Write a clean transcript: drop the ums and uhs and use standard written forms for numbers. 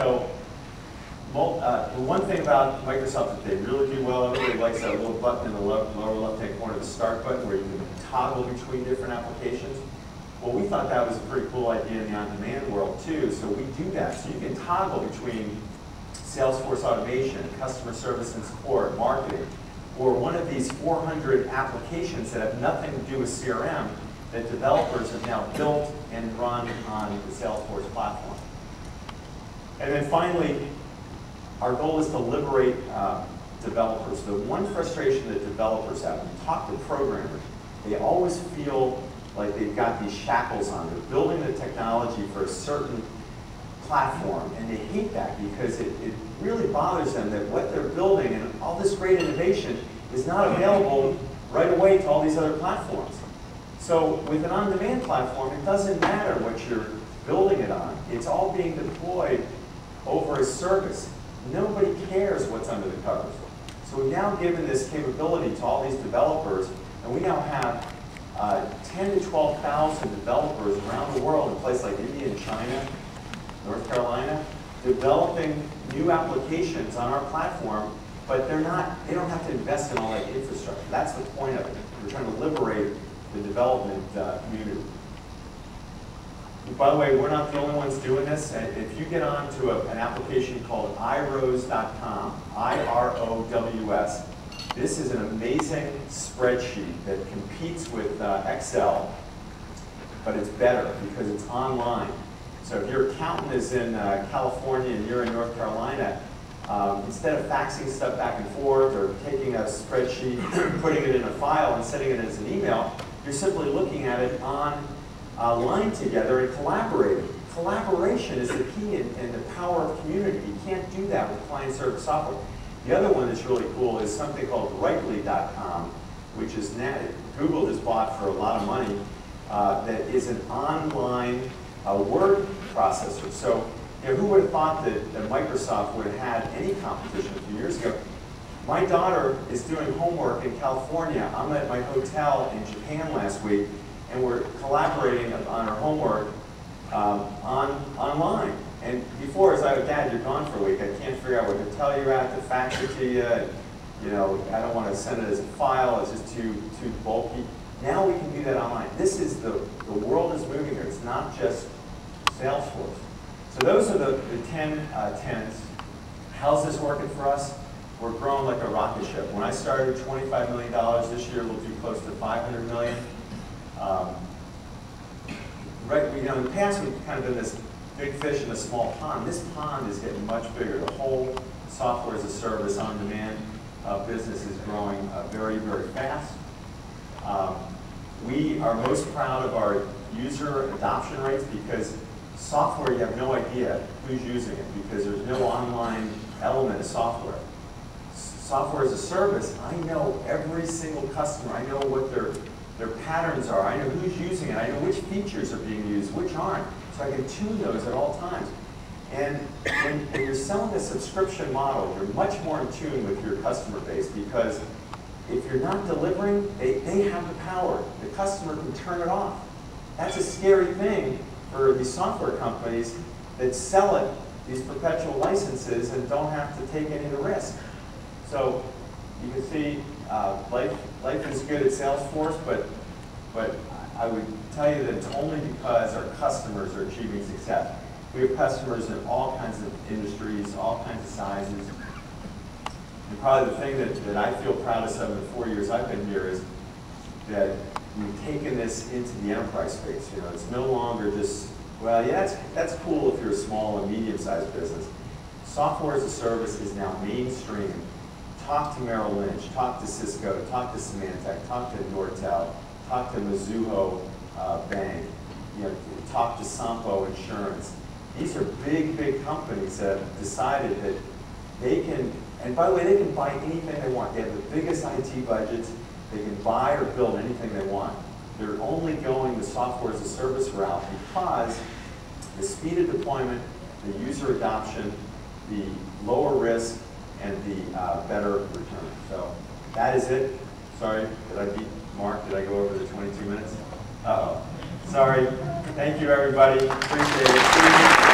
So the one thing about Microsoft that they really do well, everybody likes that little button in the lower left-hand corner, the Start button, where you can toggle between different applications. Well, we thought that was a pretty cool idea in the on-demand world too, so we do that. So you can toggle between Salesforce automation, customer service and support, marketing, or one of these 400 applications that have nothing to do with CRM that developers have now built and run on the Salesforce platform. And then finally, our goal is to liberate developers. The one frustration that developers have, when you talk to programmers, they always feel like they've got these shackles on. They're building the technology for a certain platform, and they hate that because it really bothers them that what they're building and all this great innovation is not available right away to all these other platforms. So with an on-demand platform, it doesn't matter what you're building it on. It's all being deployed over a service. Nobody cares what's under the covers. So we've now given this capability to all these developers, and we now have 10 to 12,000 developers around the world in places like India and China, North Carolina, developing new applications on our platform, but they don't have to invest in all that infrastructure. That's the point of it. We're trying to liberate the development community. And by the way, we're not the only ones doing this. If you get onto an application called iROWS.com, I-R-O-W-S, this is an amazing spreadsheet that competes with Excel, but it's better because it's online. So if your accountant is in California and you're in North Carolina, instead of faxing stuff back and forth or taking a spreadsheet, putting it in a file and sending it as an email, you're simply looking at it online together and collaborating. Collaboration is the key in the power of community. You can't do that with client-server software. The other one that's really cool is something called Rightly.com, which is Google just bought for a lot of money, that is an online word processor. So who would have thought that Microsoft would have had any competition a few years ago? My daughter is doing homework in California. I'm at my hotel in Japan last week, and we're collaborating on her homework online. And before, as I was, Dad, you're gone for a week. I can't figure out what hotel you're at to fax it to you. I don't want to send it as a file. It's just too bulky. Now we can do that online. This is the world is moving here. It's not just Salesforce. So those are the 10 tenets. How's this working for us? We're growing like a rocket ship. When I started, $25 million. This year we'll do close to $500 million. In the past we've kind of been this big fish in a small pond. This pond is getting much bigger. The whole software as a service on-demand business is growing very, very fast. We are most proud of our user adoption rates because software, you have no idea who's using it because there's no online element of software. Software as a service, I know every single customer. I know what their patterns are. I know who's using it. I know which features are being used, which aren't. So I can tune those at all times. And when you're selling a subscription model, you're much more in tune with your customer base because if you're not delivering, they have the power. The customer can turn it off. That's a scary thing for these software companies that sell it, these perpetual licenses, and don't have to take any of the risk. So you can see life is good at Salesforce, but I would tell you that it's only because our customers are achieving success. We have customers in all kinds of industries, all kinds of sizes. And probably the thing that I feel proudest of in the 4 years I've been here is that we've taken this into the enterprise space. It's no longer just, well, yeah, that's cool if you're a small and medium-sized business. Software as a service is now mainstream. Talk to Merrill Lynch, talk to Cisco, talk to Symantec, talk to Nortel, talk to Mizuho Bank, talk to Sampo Insurance. These are big, big companies that have decided that they can, and by the way, they can buy anything they want. They have the biggest IT budgets. They can buy or build anything they want. They're only going the software as a service route because the speed of deployment, the user adoption, the lower risk, and the better return. So that is it. Sorry, did I beat Mark? Did I go over the 22 minutes? Uh-oh. Sorry. Thank you, everybody. Appreciate it.